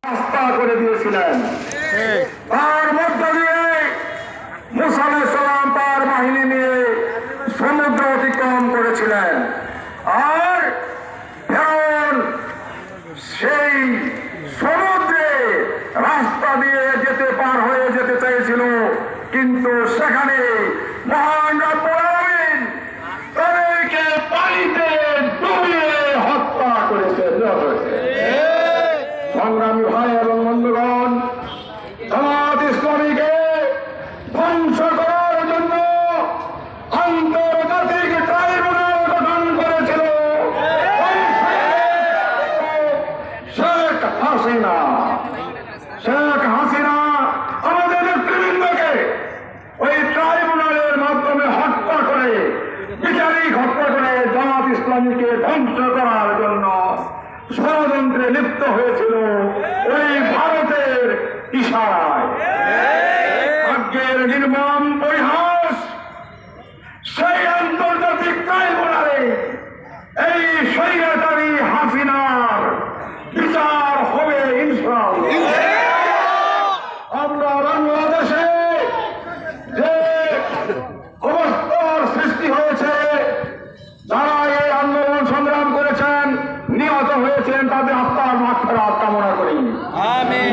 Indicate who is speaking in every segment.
Speaker 1: রাস্তা করে দিয়েছিলেন। তার মধ্য দিয়ে মুসা আলাইহিস সালাম তার বাহিনী নিয়ে সমুদ্র অতিক্রম করেছিলেন। আর ফেরাউন সেই সমুদ্রে রাস্তা দিয়ে পার হয়ে যেতে চেয়েছিল, কিন্তু সেখানে মহান রব্বুল আলামিন তাদেরকে পানিতে ডুবিয়ে হত্যা করেছেন। সংগ্রামী ভাই এবং বন্ধুগণ, জামাত ইসলামীকে ধ্বংস করার জন্য আন্তর্জাতিক ট্রাইব্যুনাল গঠন করেছিল শেখ হাসিনা। শেখ হাসিনা আমাদের নেতৃবৃন্দকে ওই ট্রাইব্যুনালের মাধ্যমে হত্যা করে, বিচারিক হত্যা করে জামাত ইসলামীকে ধ্বংস করার জন্য ষড়যন্ত্রে লিপ্ত হয়েছিল ওই ভারতের ইশারায়। ভাগ্যের নির্মম পরিহাস, সেই আন্তর্জাতিক ট্রাইব্যুনালে এই স্বৈরাচারী হাসিনার বিচার হবে ইনশাআল্লাহ। আমরা বাংলাদেশে যে অবস্থার সৃষ্টি হয়েছে, যারা এই আন্দোলন সংগ্রাম করেছেন, নিহত হয়েছেন, তাদের আত্মার মাগফিরাত কামনা করি।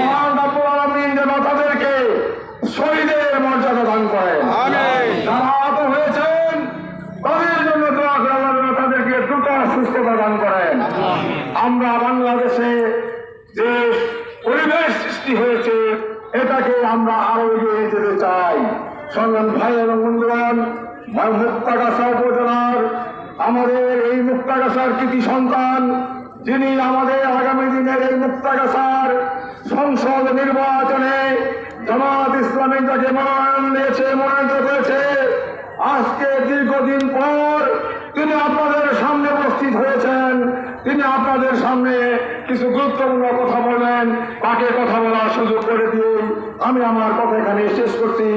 Speaker 1: মহান রব্বুল আলামিন যেন তাদেরকে শহীদের মর্যাদা দান করেন। যারা আহত হয়েছেন তাদের জন্য দোয়া করে আল্লাহ যেন তাদেরকে দ্রুত সুস্থতা দান করেন। আমরা বাংলাদেশে যে পরিবেশ সৃষ্টি হয়েছে, এটাকে আমরা আরো এগিয়ে যেতে চাই। সংগ্রামী ভাই এবং বন্ধুগণ, মুক্তাগাছা উপজেলার আমাদের এই মুক্তাগাছার কৃতি সন্তান, যিনি আমাদের আগামী দিনের এই মুক্তাগাছার সংসদ নির্বাচনে জামাত ইসলামী যাকে মনোনয়ন করেছে, আজকে দীর্ঘদিন পর তিনি আপনাদের সামনে উপস্থিত হয়েছেন। তিনি আপনাদের সামনে কিছু গুরুত্বপূর্ণ কথা বলবেন। তাকে কথা বলার সুযোগ করে দিয়ে আমি আমার কথা এখানে শেষ করছি।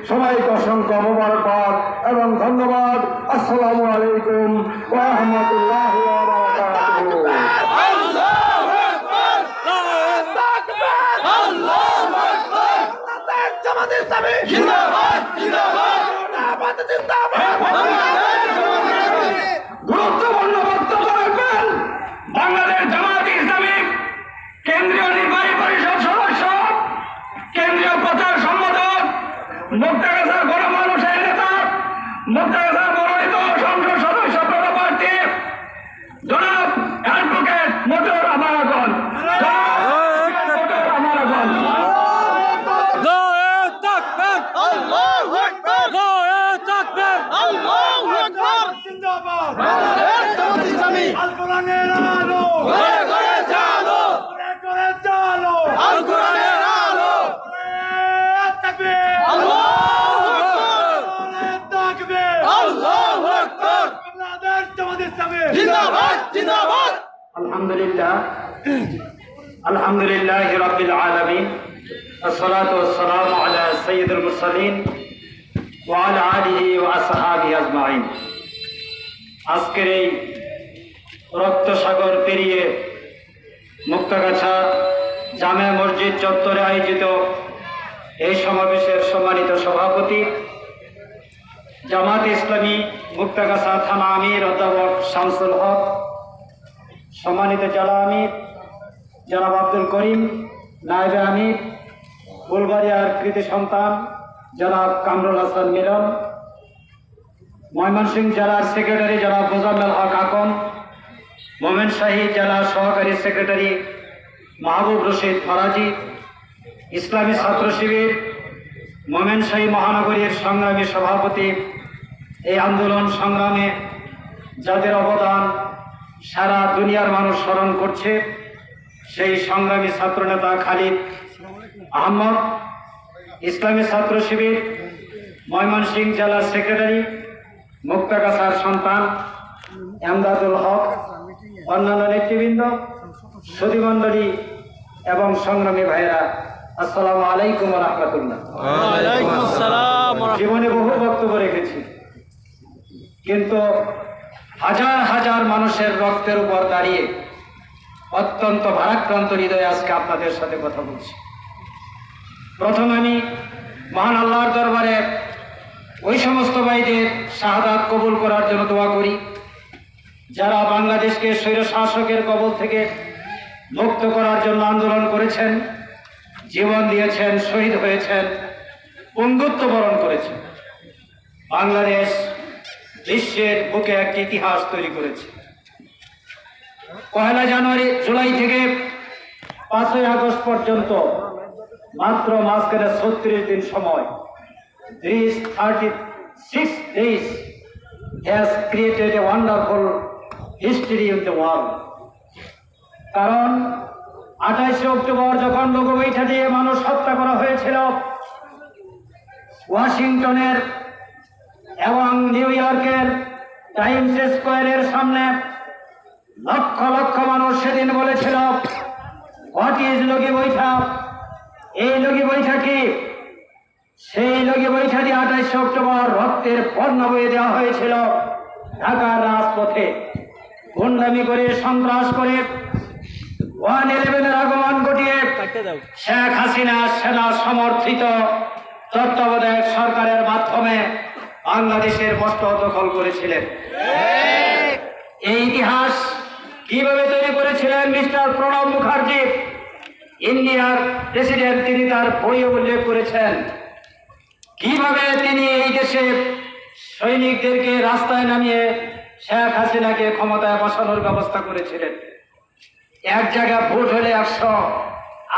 Speaker 1: সবাইকে অসংখ্য মোবারকবাদ এবং ধন্যবাদ। আসসালামু আলাইকুম ওয়া রাহমাতুল্লাহি ওয়া বারাকাতুহু। গুরুত্বপূর্ণ বক্তব্য রাখবেন বাংলাদেশ জামাত ইসলামী কেন্দ্রীয় নির্বাহী পরিষদ সদস্য, কেন্দ্রীয় প্রচার সম্পাদক, মুক্তাগাছার গণমানুষের নেতা, মুক্তাগাছার মনোনীত সংসদ সদস্য পদপ্রার্থী জনাব অ্যাডভোকেট মতিউর রহমান।
Speaker 2: আল-কোরআনের আলো ঘরে ঘরে জালো, ঘরে ঘরে জালো, আল-কোরআনের আলো। তাকবীর, আল্লাহু আকবার, তাকবীর, আল্লাহু আকবার। বাংলাদেশ জামাত ইসলামী জিন্দাবাদ, জিন্দাবাদ।
Speaker 1: আলহামদুলিল্লাহি রাব্বিল আলামিন, আসসালাতু ওয়াসসালামু আলা সাইয়্যিদিল মুরসালিন ওয়া আলা আলিহি ওয়া আসহাবিহি আজমাইন। আজকের এই রক্তসাগর পেরিয়ে মুক্তাগাছা জামে মসজিদ চত্বরে আয়োজিত এই সমাবেশের সম্মানিত সভাপতি, জামাত ইসলামী মুক্তাগাছা থানা আমির অধ্যাপক শামসুল হক, সম্মানিত জেলা আমির জনাব আব্দুল করিম, নায়েবে আমির বুলগারিয়ার কৃতি সন্তান জনাব কামরুল হাসান মিলন, ময়মনসিংহ জেলার সেক্রেটারি জনাব মোজাম্মেল হক আকন, মোমেনশাহী জেলার সহকারী সেক্রেটারি মাহবুব রশিদ ফরাজি, ইসলামী ছাত্র শিবির মোমেনশাহী মহানগরীর সংগ্রামী সভাপতি, এই আন্দোলন সংগ্রামে যাদের অবদান সারা দুনিয়ার মানুষ স্মরণ করছে, সেই সংগ্রামী ছাত্রনেতা খালিদ আহমদ, ইসলামী ছাত্র শিবির ময়মনসিংহ জেলার সেক্রেটারি মুক্তাগাছার সন্তান এমদাদুল হক, অন্যান্য নেতৃবৃন্দ, সুধীমণ্ডলী এবং সংগ্রামী ভাইয়েরা, আসসালামু আলাইকুম ওয়া রাহমাতুল্লাহ। জীবনে বহু বক্তব্য রেখেছি, কিন্তু হাজার হাজার মানুষের রক্তের উপর দাঁড়িয়ে
Speaker 3: অত্যন্ত ভারাক্রান্ত হৃদয়ে আজকে আপনাদের সাথে কথা বলছি। প্রথম আমি মহান আল্লাহর দরবারে ওই সমস্ত ভাইদের শাহাদাত কবুল করার জন্য দোয়া করি যারা বাংলাদেশকে স্বৈর শাসকের কবল থেকে মুক্ত করার জন্য আন্দোলন করেছেন, জীবন দিয়েছেন, শহীদ হয়েছেন, পঙ্গুত্ব বরণ করেছেন। বাংলাদেশ বিশ্বের বুকে একটি ইতিহাস তৈরি করেছে। 1 জুলাই থেকে 5 আগস্ট পর্যন্ত মাত্র মাঝখানে 36 দিন সময়, these 36 days has created a wonderful history in the world. কারণ 28 অক্টোবর যখন লোগো বৈঠা দিয়ে মানুষ হত্যা করা হয়েছিল, ওয়াশিংটনের এবং নিউ ইয়র্কের টাইমস স্কোয়ারের সামনে লক্ষ লক্ষ মানুষ সেদিন বলেছিল, হোয়াট ইজ লগি বৈঠা? এই লগি বৈঠা কি? সেই লগি বৈঠা দিয়ে 28 অক্টোবর রক্তের বন্যা বয়ে দেওয়া হয়েছিল ঢাকার রাজপথে। গুন্ডামি করে, সন্ত্রাস করে 111-এর আগমন ঘটিয়ে শেখ হাসিনা সেনা সমর্থিত তত্ত্বাবধায়ক সরকারের মাধ্যমে বাংলাদেশের মস্তক দখল করেছিলেন। এই ইতিহাস কিভাবে তৈরি করেছিলেন মিস্টার প্রণব মুখার্জি, ইন্ডিয়ার প্রেসিডেন্ট, তিনি তার বইয়ে উল্লেখ করেছেন কিভাবে তিনি এই দেশে সৈনিকদেরকে রাস্তায় নামিয়ে শেখ হাসিনাকে ক্ষমতায় বসানোর ব্যবস্থা করেছিলেন। এক জায়গায় ভোট হলে 100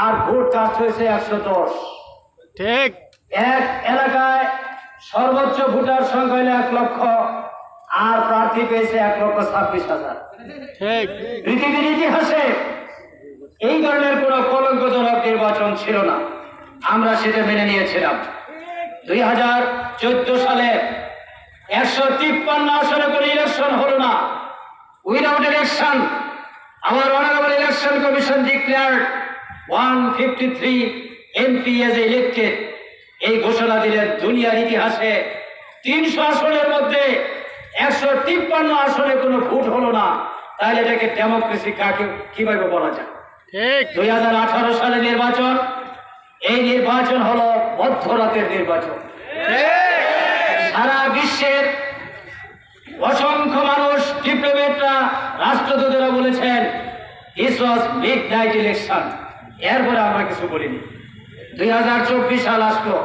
Speaker 3: আর ভোট কাস্ট হয়েছে 110।
Speaker 2: ঠিক।
Speaker 3: এক এলাকায় সর্বোচ্চ ভোটার সংখ্যা হলো 1 লক্ষ আর প্রার্থী পেয়েছে 1,26,000।
Speaker 2: ঠিক।
Speaker 3: পৃথিবীর ইতিহাসে এই ধরনের কোন কলঙ্কজনক নির্বাচন ছিল না, আমরা সেটা মেনে নিয়েছিলাম। 2014 সালে 153 আসনে কোনো ইলেকশন হলো না। Without election our honorable election commission declared 153 MP as elected. এই ঘোষণা দিলেন দুনিয়ার ইতিহাসে 300 আসনের মধ্যে 153 আসনে কোনো ভোট হলো না, তাহলে এটাকে ডেমোক্রেসি কাকে কিভাবে বলা যায়?
Speaker 2: ঠিক।
Speaker 3: 2018 সালে নির্বাচন, এই নির্বাচন হলো মধ্যরাতের নির্বাচন। সারা বিশ্বের অসংখ্য মানুষ, ডিপ্লোমেটরা, রাষ্ট্রদূতেরা বলেছেন this was mid night election. এরপরে আমরা কিছু বলিনি। 2024 সাল আসলো,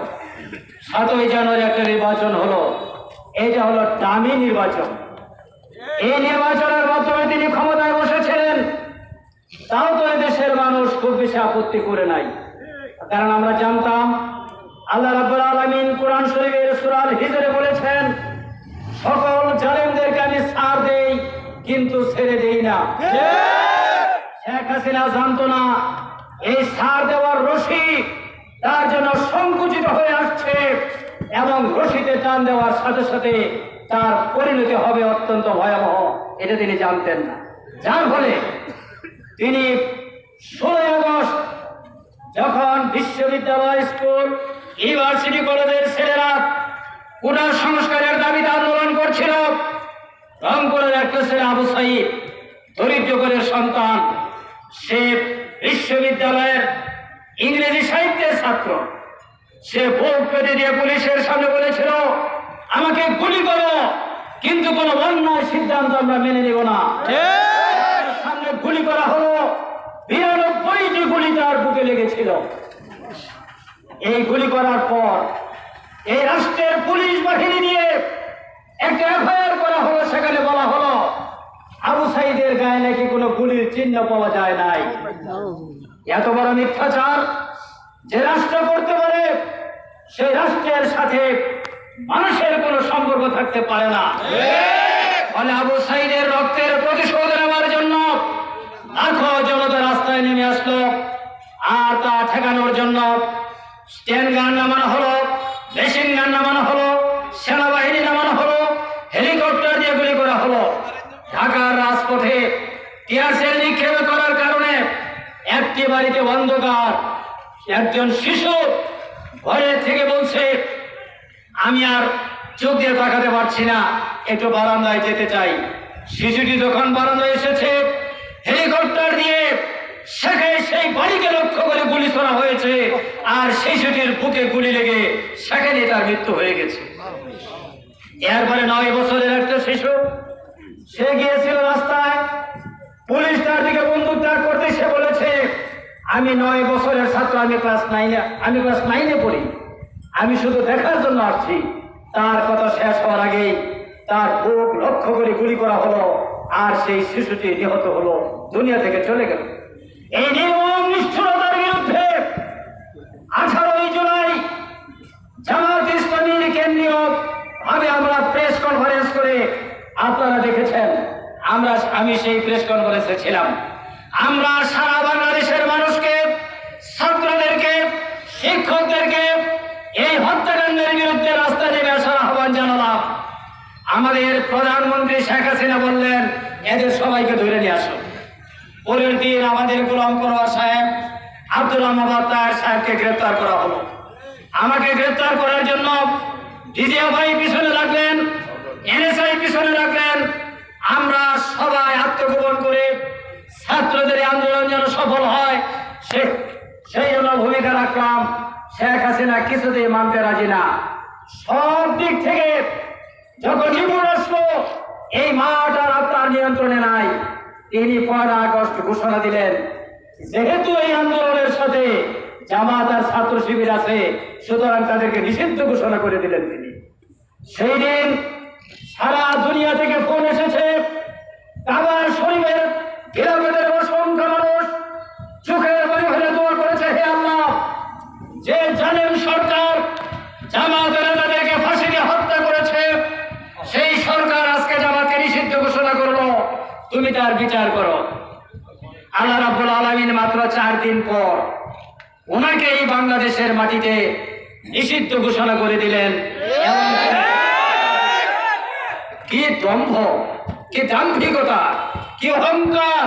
Speaker 3: 7 জানুয়ারি একটা নির্বাচন হলো। এটা হলো ডামি নির্বাচন। এই নির্বাচনের মাধ্যমে তিনি ক্ষমতায় বসেছিলেন, তাও তো দেশের মানুষ খুব বেশি আপত্তি করে নাই, কারণ আমরা জানতাম আল্লাহ রাব্বুল আলামিন কোরআন শরীফের সূরা আল হিজরে বলেছেন, সকল জালেমদেরকে আমি ছাড় দেই কিন্তু ছেড়ে দেই না। শেখ হাসিনা জানতো না এই ছাড় দেওয়ার রশি তার জন্য সংকুচিত হয়ে আসছে এবং রশিতে টান দেওয়ার সাথে সাথে তার পরিণতি হবে অত্যন্ত ভয়াবহ, এটা তিনি জানতেন না। যার ফলে তিনি 16 আগস্ট যখন বিশ্ববিদ্যালয়, স্কুল, ইউনিভার্সিটি, কলেজের ছেলেরা কোটা সংস্কারের দাবিতে আন্দোলন করছিল, রংপুরের একটা ছেলে আবু সাইদ, দরিদ্রপুরের সন্তান, সে বিশ্ববিদ্যালয়ের ইংরেজি সাহিত্যের ছাত্র, সে বুক পেতে দিয়ে পুলিশের সামনে বলেছিল আমাকে গুলি করো, কিন্তু কোনো অন্যায় সিদ্ধান্ত আমরা মেনে নেব না। সামনে গুলি করা হলো, 92টি গুলি তার বুকে লেগেছিল। এই গুলি করার পর এই রাষ্ট্রের পুলিশ বাহিনী নিয়ে একটা এফআইআর করা হলো। সেখানে বলা হলো আবু সাইদের গায়ে নাকি কোনো গুলির চিহ্ন পাওয়া যায় নাই। এত বড় মিথ্যাচার যে রাষ্ট্র করতে পারে, সেই রাষ্ট্রের সাথে মানুষের কোনো সম্পর্ক থাকতে পারে না। ফলে আবু সাইদের রক্তের প্রতিশোধ নেওয়ার জন্য লাখো জনতা রাস্তায় নেমে আসলো, আর তা ঠেকানোর জন্য স্ট্যান্ড গান নামানো হলো, মেশিন গান নামানো হলো, সেনাবাহিনী নামানো হলো, হেলিকপ্টার দিয়ে গুলি করা হলো। ঢাকার রাজপথে টিয়ারশেল নিক্ষেপ করার কারণে একটি বাড়িতে অন্ধকার, একজন শিশু ঘরে থেকে বলছে আমি আর চোখ দিয়ে তাকাতে পারছি না, একটু বারান্দায় যেতে চাই। শিশুটি যখন বারান্দায় এসেছে, হেলিকপ্টার দিয়ে সেই বাড়িকে লক্ষ্য করে গুলি ছোড়া হয়েছে, আর শিশুটির বুকে গুলি লেগে সেখানে তার মৃত্যু হয়ে গেছে। এরপরে 9 বছরের একটা শিশু, সে গিয়েছিল রাস্তায়, পুলিশ তার দিকে বন্দুক তাক করতে, সে বলেছে আমি 9 বছরের ছাত্র, আমি ক্লাস 9-এ পড়ি, আমি শুধু দেখার জন্য আসছি। তার কথা শেষ হওয়ার আগেই তার বুক লক্ষ্য করে গুলি করা হলো, আর সেই শিশুটি নিহত হলো, দুনিয়া থেকে চলে গেল। এই নির্মম নিষ্ঠুরতার বিরুদ্ধে 18 জুলাই জামায়াত ইসলামীর কেন্দ্রীয় ভাবে আমরা প্রেস কনফারেন্স করে, আপনারা দেখেছেন, আমি সেই প্রেস কনফারেন্সে ছিলাম। আমরা সারা বাংলাদেশের মানুষকে, ছাত্রদেরকে, শিক্ষকদেরকে এই হত্যাকাণ্ডের বিরুদ্ধে রাস্তায় নেমে আসার আহ্বান জানালাম। আমাদের প্রধানমন্ত্রী শেখ হাসিনা বললেন এদের সবাইকে ধরে নিয়ে আসো। পরের দিন আমাদের গোলাম পরোয়ার সাহেব, আব্দুর রহমান তাহের সাহেবকে গ্রেপ্তার করা হলো। আমাকে গ্রেপ্তার করার জন্য ডিজিএফআই পিছনে রাখলেন, এনএসআই পিছনে রাখলেন। আমরা সবাই আত্মগোপন করে ছাত্রদের আন্দোলন যেন সফল হয় সেই জন্য ভূমিকা রাখলাম। শেখ হাসিনা কিছুতেই মানতে রাজি না। সব দিক থেকে যখন রিপোর্ট আসলো এই মাঠ আর আপনার নিয়ন্ত্রণে নাই, তিনি 1 আগস্ট ঘোষণা দিলেন, যেহেতু এই আন্দোলনের সাথে জামাত আর ছাত্র শিবির আছে, সুতরাং তাদেরকে নিষিদ্ধ ঘোষণা করে দিলেন তিনি। সেই দিন সারা দুনিয়া থেকে ফোন এসেছে, কাবা শরীফের গিলাফতের অসংখ্য মানুষ চোখের পানি ফেলে দোয়া করেছে, হে আল্লাহ, যে জালেম সরকার জামাতের নেতাদেরকে ফাঁসি দিয়ে হত্যা করেছে, সেই সরকার আজকে জামাতকে নিষিদ্ধ ঘোষণা করলো, তুমি তার বিচার করো। আল্লাহ রাব্বুল আলামিন মাত্র 4 দিন পর ওনাকে এই বাংলাদেশের মাটিতে নিষিদ্ধ ঘোষণা করে দিলেন। কি দম্ভ, কি দাম্ভিকতা, কি অহংকার,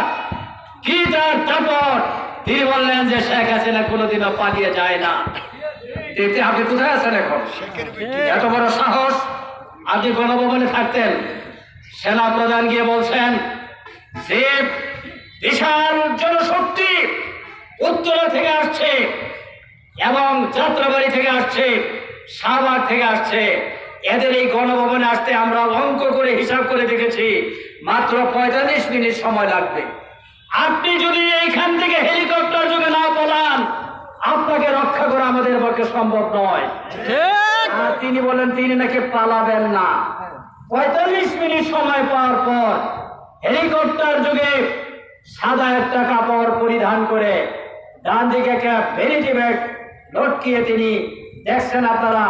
Speaker 3: কি তার দাপট! তিনি বললেন যে শেখ হাসিনা কোনোদিনও পালিয়ে যায় না। আপনি কোথায় আছেন এখন? এত বড় সাহস! আপনি গণভবনে থাকতেন, সেনা প্রধান গিয়ে বলছেন যে বিশাল জনশক্তি উত্তরা থেকে আসছে এবং যাত্রাবাড়ি থেকে আসছে, শাহবাগ থেকে আসছে, এদের এই গণভবনে আসতে আমরা অঙ্ক করে হিসাব করে দেখেছি মাত্র 45 মিনিট সময় লাগবে। আপনি যদি এইখান থেকে হেলিকপ্টার যোগে না পালান, আপনাকে রক্ষা করা আমাদের পক্ষে সম্ভব নয়। আর তিনি বলেন তিনি নাকি পালাবেন না। 45 মিনিট সময় পাওয়ার পর হেলিকপ্টার যোগে সাদা একটা কাপড় পরিধান করে ডান দিকে একটা ভ্যানিটি ব্যাগ লটকিয়ে তিনি দেখছেন, আপনারা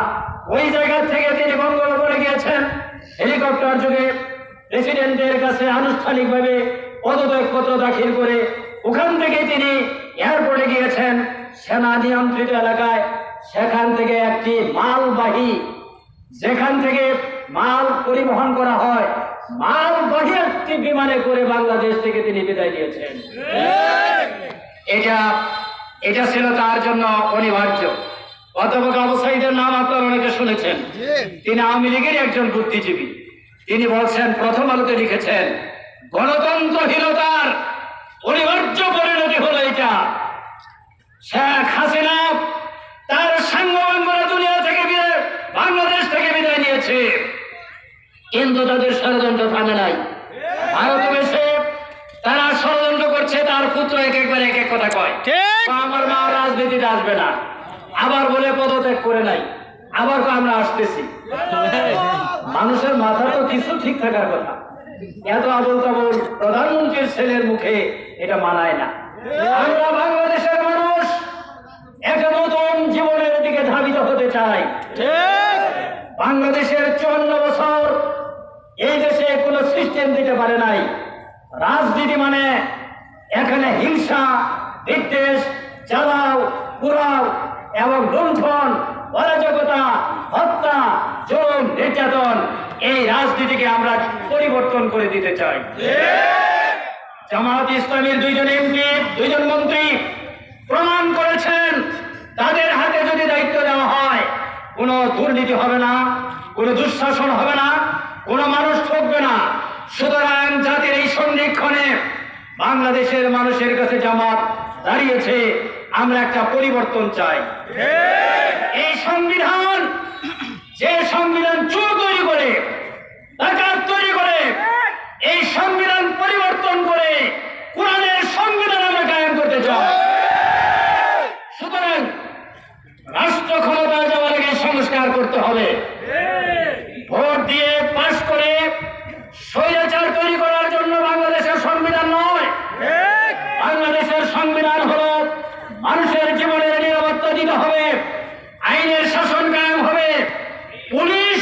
Speaker 3: ওই জায়গা থেকে তিনি বঙ্গভবনে গিয়েছেন। হেলিকপ্টার যোগে প্রেসিডেন্টের কাছে আনুষ্ঠানিকভাবে পদত্যাগপত্র দাখিল করে ওখান থেকে তিনি এয়ারপোর্টে গিয়েছেন সেনা নিয়ন্ত্রিত এলাকায়। সেখান থেকে একটি মালবাহী, যেখান থেকে মাল পরিবহন করা হয়, মালবাহী একটি বিমানে করে বাংলাদেশ থেকে তিনি বিদায় নিয়েছেন। এটা ছিল তার জন্য অনিবার্য। অধ্যাপক আবু সাঈদের নাম আপনারা অনেকে শুনেছেন। তিনি আওয়ামী লীগের একজন বুদ্ধিজীবী। তিনি বলছেন, প্রথম আলোতে লিখেছেন, গণতন্ত্রহীনতার অনিবার্য পরিণতি হলো এটা। শেখ হাসিনা তার সাঙ্গপাঙ্গরা দুনিয়া থেকে বাংলাদেশ থেকে বিদায় নিয়েছে, কিন্তু তাদের ষড়যন্ত্র থামে নাই। ভারতে এসে তারা ষড়যন্ত্র করছে। তার পুত্র এক এক কথা কয়, আমার মা রাজনীতিতে আসবে না, আবার বলে পদত্যাগ করে নাই, আবার আমরা আসতেছি। মানুষের মাথা তো কিছু ঠিক থাকার কথা, এত আবল তাবল প্রধানমন্ত্রীর ছেলের মুখে এটা মানায় না। আমরা বাংলাদেশের মানুষ একটা নতুন জীবনের দিকে ধাবিত হতে চাই। বাংলাদেশের 54 বছর এই দেশে কোনো সিস্টেম দিতে পারে নাই। রাজনীতি মানে এখানে হিংসা, বিদ্বেষ, জ্বালাও, পুরাও এবং লুণ্ঠন, অরাজকতা, হত্যা, জুলুম, নির্যাতন, এই রাজনীতিকে আমরা পরিবর্তন করে দিতে চাই। জামায়াত ইসলামীর 2 জন এমপি, 2 জন মন্ত্রী প্রমাণ করেছেন তাদের হাতে যদি দায়িত্ব দেওয়া হয়, কোনো দুর্নীতি হবে না, কোনো দুঃশাসন হবে না, কোনো মানুষ ঠকবে না। সুতরাং জাতির এই সন্ধিক্ষণে বাংলাদেশের মানুষের কাছে জামাত দাঁড়িয়েছে, আমরা একটা পরিবর্তন চাই। এই সংবিধান, যে সংবিধান চোর তৈরি করে, ডাকাত তৈরি করে, এই সংবিধান পরিবর্তন করে কোরআনের সংবিধান আমরা কায়েম করতে চাই। সুতরাং রাষ্ট্র ক্ষমতায় যাওয়ার আগে সংস্কার করতে হবে। ভোট দিয়ে পাশ করে স্বৈরাচার তৈরি করার জন্য বাংলাদেশের সংবিধান নয়। বাংলাদেশের সংবিধান হলো মানুষের জীবনের নিরাপত্তা দিতে হবে, আইনের শাসন কায়েম হবে, পুলিশ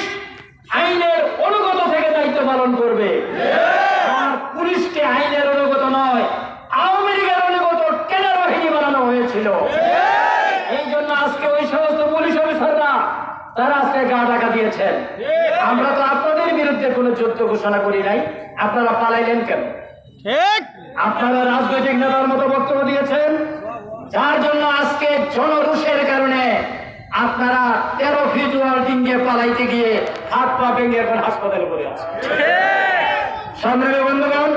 Speaker 3: আইনের অনুগত থেকে দায়িত্ব পালন করবে। আর পুলিশকে আইনের অনুগত নয়, আওয়ামী লীগের অনুগত কেনার বাহিনী বানানো হয়েছিল। এই জন্য আজকে ওই সমস্ত পুলিশ অফিসাররা তারা আজকে গা ঢাকা দিয়েছেন। আমরা তো আপনাদের বিরুদ্ধে কোনো যুদ্ধ ঘোষণা করি নাই, আপনারা পালাইলেন কেন? আপনারা রাজনৈতিক নেতার মতো বক্তব্য দিয়েছেন, যার জন্য আজকে জনরোষের কারণে আপনারা 13 ফিট ওয়াল ডিঙ্গে পালাইতে গিয়ে হাত পা ভেঙে এখন হাসপাতালে পড়ে আছেন। সংগ্রামী বন্ধুগণ,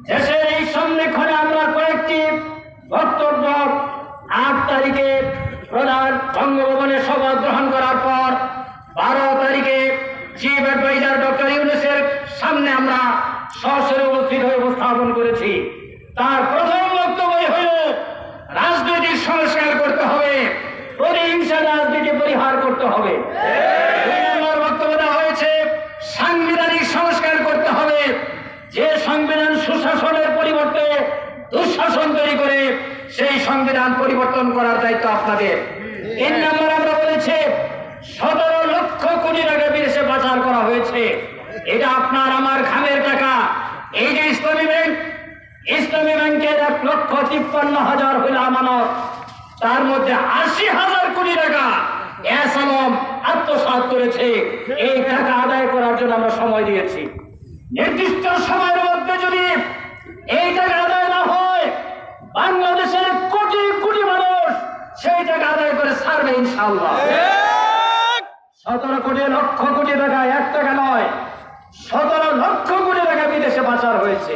Speaker 3: দেশের এই সংরক্ষণে আমরা কয়েকটি বক্তব্য 8 তারিখে প্রধান বঙ্গভবনে শপথ গ্রহণ করার পর 12 তারিখে চিফ অ্যাডভাইজার ডক্টর ইউনূসের সামনে আমরা সরাসরি উপস্থিত হয়ে উপস্থাপন করেছি। তার প্রথম বক্তব্য হল রাজনৈতিক সংস্কার করতে হবে, প্রতিহিংসা রাজনীতি পরিহার করতে হবে। 2 নম্বর বক্তব্য দেওয়া হয়েছে সাংবিধানিক সংস্কার করতে হবে, যে সংবিধান সুশাসনের পরিবর্তে দুঃশাসন তৈরি করে সেই সংবিধান পরিবর্তন করার দায়িত্ব আপনাদের। 3 নম্বর আমরা বলেছি 17 লক্ষ কোটি টাকা বিদেশে পাচার করা হয়েছে, এটা আপনার আমার ঘামের টাকা। এই যে ইসলামী ব্যাংকের 1,53,000 হইল আমানত, তার মধ্যে 80,000 কোটি টাকা এসালাম আত্মসাৎ করেছে। এই টাকা আদায় করার জন্য আমরা সময় দিয়েছি। নির্দিষ্ট সময়ের মধ্যে যদি এই টাকা আদায় না হয়, বাংলাদেশের কোটি কোটি মানুষ সেই টাকা আদায় করে ছাড়বে ইনশাআল্লাহ। 17 কোটি লক্ষ কোটি টাকা, 1 টাকা নয়, 17 লক্ষ কোটি টাকা বিদেশে পাচার হয়েছে।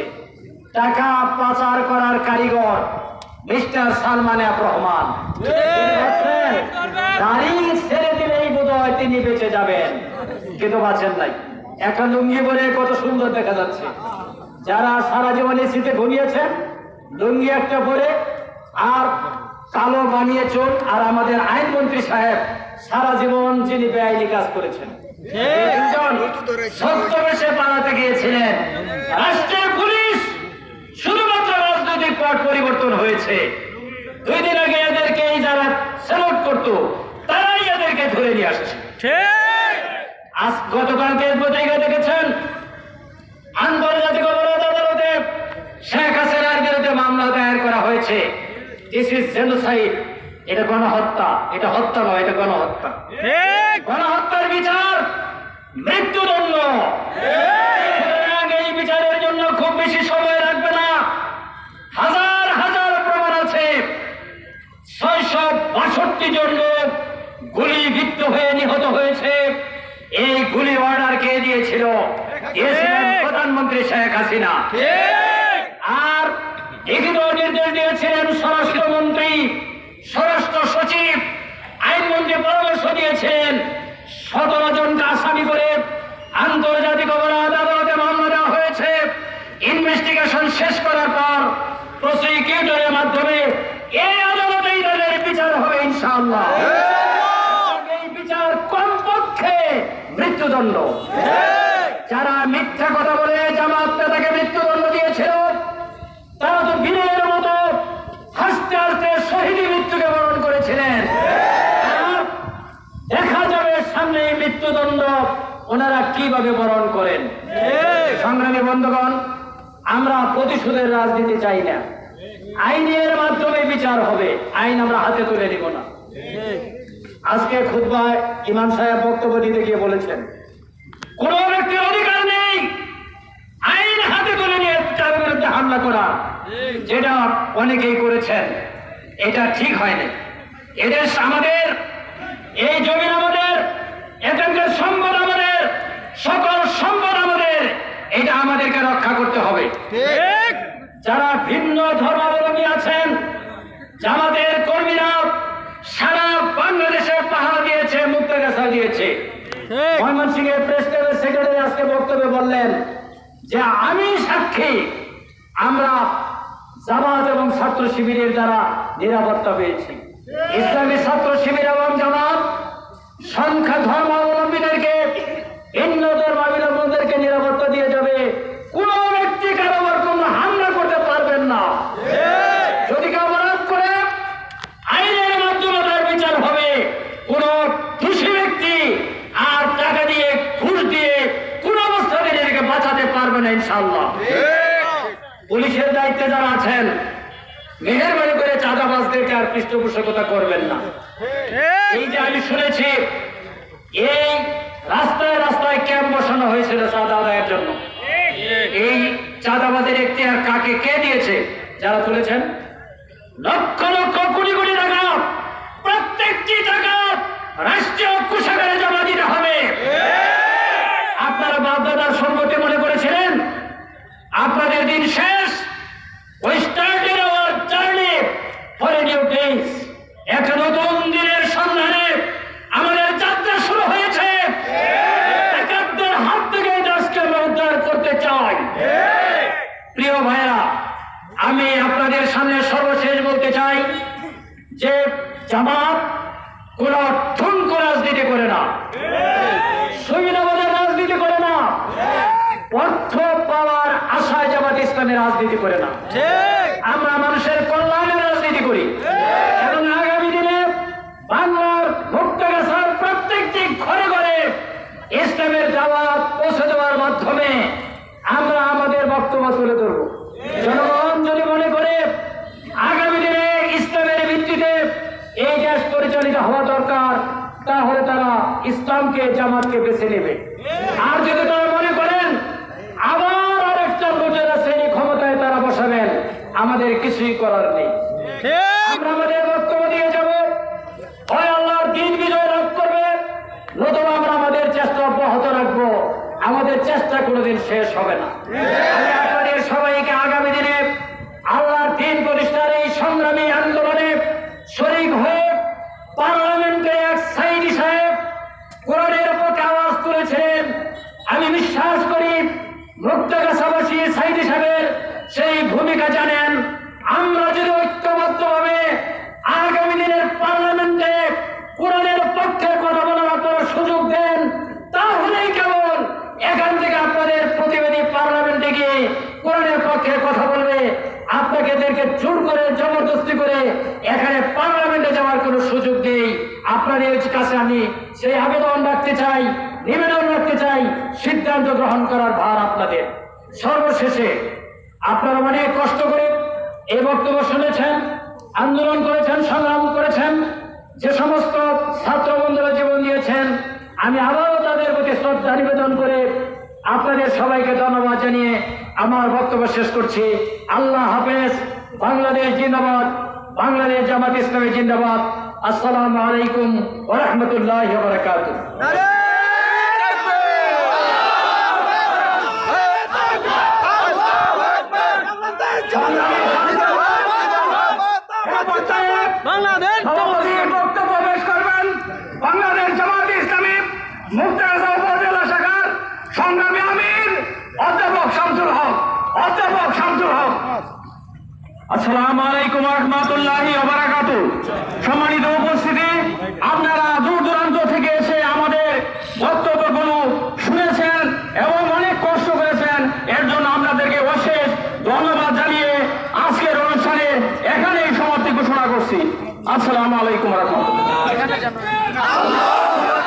Speaker 3: টাকা পাচার করার কারিগর মিস্টার সালমান এফ রহমান। গাড়ি ছেড়ে দিলেই বোধ হয় তিনি বেঁচে যাবেন, কিন্তু বাঁচেন নাই। একটা লুঙ্গি পরে কত সুন্দর দেখা যাচ্ছে। যারা সারা জীবনে শীতে ঘুমিয়েছেন, লুঙ্গি একটা পরে আর কালো বানিয়ে চোখ, আর আমাদের আইনমন্ত্রী সাহেব সারা জীবন যিনি বেআইনি কাজ করেছেন, ছদ্মবেশে পালাতে গিয়েছিলেন। রাষ্ট্রের পুলিশ শুধুমাত্র রাজনৈতিক পট পরিবর্তন হয়েছে। 2 দিন আগে এদেরকে যারা স্যালুট করতো তারাই এদেরকে ধরে নিয়ে আসছে। আজ গতকালকে পত্রিকা দেখেছেন আন্তর্জাতিক অপরাধ আদালতে শেখ হাসিনার বিরুদ্ধে মামলা দায়ের করা হয়েছে। দিস ইজ জেনোসাইড, এটা গণহত্যা, এটা হত্যা নয়, এটা গণহত্যা। গণহত্যার বিচার মৃত্যুদণ্ড। এই বিচারের জন্য খুব বেশি সময় লাগবে না। হাজার হাজার প্রমাণ আছে। 662 জন লোক গুলিবিদ্ধ হয়ে নিহত হয়েছে। এই গুলি অর্ডার কে দিয়েছিল? প্রধানমন্ত্রী শেখ হাসিনা। আর লিখিত নির্দেশ দিয়েছিলেন স্বরাষ্ট্রমন্ত্রী, স্বরাষ্ট্র সচিব, আইনমন্ত্রী পরামর্শ দিয়েছেন 17 জনকে আসামি করে আন্তর্জাতিক অপরাধ আদালতে মামলা দেওয়া হয়েছে। ইনভেস্টিগেশন শেষ করার পর প্রসিকিউটরের মাধ্যমে এই আদালতেই তাদের বিচার হবে ইনশাআল্লাহ। এই বিচার কমপক্ষে মৃত্যুদণ্ড। যারা মিথ্যা কথা বলে জামাত নেতাকে মৃত্যুদণ্ড দিয়েছিল, তারা তো বিনয়ের মতো হাসতে হাসতে শহীদ মৃত্যুকে বরণ করেছিলেন। দেখা যাবে সামনে মৃত্যুদণ্ড ওনারা কিভাবে বরণ করেন। সংগ্রামী বন্ধুগণ, আমরা প্রতিশোধের রাজনীতি চাই না। আইনের মাধ্যমে বিচার হবে, আইন আমরা হাতে তুলে নিব না। আজকে খুতবায় ইমাম সাহেব বক্তব্য দিতে গিয়ে বলেছেন কোন ব্যক্তির অধিকার নেই আইন হাতে তুলে নিয়ে তার বিরুদ্ধে হামলা করা, যেটা অনেকেই করেছেন। এটা ঠিক হয়নি। এদেশ আমাদের, এই জমিন আমাদের, এখানকার সম্পদ আমাদের, সকল সম্পদ আমাদের। এটা আমাদেরকে রক্ষা করতে হবে। যারা ভিন্ন ধর্মাবলম্বী আছেন, জামাতের কর্মীরা সারা বাংলাদেশে পাহারা দিয়েছে, মুক্তাগাছা দিয়েছে। ময়মনসিংহের প্রেস ক্লাবের সেক্রেটারি আজকে বক্তব্যে বললেন যে আমি সাক্ষী, আমরা জামাত এবং ছাত্র শিবিরের দ্বারা নিরাপত্তা পেয়েছি। ইসলামী ছাত্র শিবির এবং জামাত সংখ্যা ধর্মাবলম্বীদেরকে, ভিন্ন ধর্মাবলম্বীদেরকে নিরাপত্তা দিয়ে যাবে। কোন ব্যক্তি কারো উপর কোনো হামলা করতে পারবেন না। যদি কেউ অপরাধ করে আইনের মাধ্যমে তার বিচার হবে। কোন দোষী ব্যক্তি আর টাকা দিয়ে, ঘুষ দিয়ে কোন অবস্থাতে নিজেকে বাঁচাতে পারবে না ইনশাআল্লাহ। পুলিশের দায়িত্বে যারা আছেন, মেহেরবানি করে চাঁদাবাজদেরকে আর পৃষ্ঠপোষকতা করবেন না। এই যে আমি শুনেছি এই রাস্তায় রাস্তায় ক্যাম্প বসানো হয়েছিল চাঁদা আদায়ের জন্য। এই চাঁদাবাজের এখতিয়ার কাকে, কে দিয়েছে? যারা তুলেছেন লক্ষ লক্ষ কোটি কোটি টাকা, প্রত্যেকটি টাকা রাষ্ট্রীয় কোষাগারে জমা দিতে হবে। আপনারা বাপদাদার সম্পত্তি মনে করেছিলেন, আপনাদের দিন শেষ। We started our journey for a new days. এক নতুন দিনের সন্ধানে আমাদের যাত্রা শুরু হয়েছে। ডাকাতদের হাত থেকে দেশকে আমরা উদ্ধার করতে চাই। প্রিয় ভাইরা, আমি আপনাদের সামনে সর্বশেষ বলতে চাই যে জামাত কোন ঠুনকো রাজনীতি করে না, সুবিধাবাদের রাজনীতি করে না, অর্থ পাওয়ার আশায় জামাত ইসলামের রাজনীতি করে না। আমরা মানুষের কল্যাণের রাজনীতি করি এবং আগামী দিনে বাংলার মুক্তাগাছার প্রত্যেকটি ঘরে ঘরে ইসলামের দাওয়াত পৌঁছে দেওয়ার মাধ্যমে আমরা আমাদের বক্তব্য তুলে ধরব। জনগণ যদি মনে করে আগামী দিনে ইসলামের ভিত্তিতে এই দেশ পরিচালিত হওয়া দরকার, তাহলে তারা ইসলামকে, জামাতকে বেছে নেবে। আর যদি তারা মনে করেন আবার আরেকটা লুটেরা শ্রেণী ক্ষমতায় তারা বসাবেন, আমাদের কিছুই করার নেই। আমরা আমাদের বক্তব্য দিয়ে যাব, হয় আল্লাহর দিন বিজয় লাভ করবে, নতুবা আমরা আমাদের চেষ্টা অব্যাহত রাখবো। আমাদের চেষ্টা কোনোদিন শেষ হবে না। আমি আপনাদের সবাইকে আগামী দিনে আল্লাহর দিন প্রতিষ্ঠার এই সংগ্রামী আন্দোলনে শরীক হয়ে পার্লামেন্টে এক সাইদি সাহেব কোরআনের পক্ষে আওয়াজ তুলেছিলেন। আমি বিশ্বাস করি মুক্তাগাছাবাসী সাইদি সাহেবের সেই ভূমিকা জানেন। আমরা যদি ঐক্যবদ্ধভাবে আগামী দিনের পার্লামেন্টে কোরআনের পক্ষে কথা বলার আপনারা সুযোগ দেন, তাহলেই কেবল এখান থেকে আপনাদের প্রতিনিধি পার্লামেন্টে গিয়ে কোরআনের পক্ষে কথা বলবে। আপনাকে এদেরকে জোর করে, জবরদস্তি করে এখানে পার্লামেন্টে যাওয়ার কোনো সুযোগ নেই। আপনাদের কাছে আমি সেই আবেদন রাখতে চাই, নিবেদন রাখতে চাই, সিদ্ধান্ত গ্রহণ করার ভার আপনাদের। সর্বশেষে আপনারা অনেক কষ্ট করে এই বক্তব্য শুনেছেন, আন্দোলন করেছেন, সংগ্রাম করেছেন, যে সমস্ত ছাত্র বন্ধুরা জীবন দিয়েছেন, আমি আবারও তাদের প্রতি শ্রদ্ধা নিবেদন করে আপনাদের সবাইকে ধন্যবাদ জানিয়ে আমার বক্তব্য শেষ করছি। আল্লাহ হাফেজ। বাংলাদেশ জিন্দাবাদ, বাংলাদেশ জামাত ইসলামী জিন্দাবাদ। আসসালামু আলাইকুম ওয়া রাহমাতুল্লাহি ওয়া বারাকাতুহু।
Speaker 2: বাংলাদেশ
Speaker 1: বক্তব্য পেশ করবেন বাংলাদেশ জামাত ইসলামী মুক্তাগাছা উপজেলা শাখার সংগ্রামী আমির অধ্যাপক শামসুল হক। অধ্যাপক শামসুল হক। আসসালামু আলাইকুম ওয়া রাহমাতুল্লাহি ওয়া বারাকাতুহু। সম্মানিত উপস্থিতি, আপনারা দূর দূরান্ত থেকে এসে আমাদের বক্তব্যগুলো শুনেছেন এবং অনেক কষ্ট করেছেন। এর জন্য আপনাদেরকে অশেষ ধন্যবাদ জানিয়ে আজকের অনুষ্ঠানে এখানেই সমাপ্তি ঘোষণা করছি। আসসালামু আলাইকুম ওয়া রাহমাতুল্লাহ।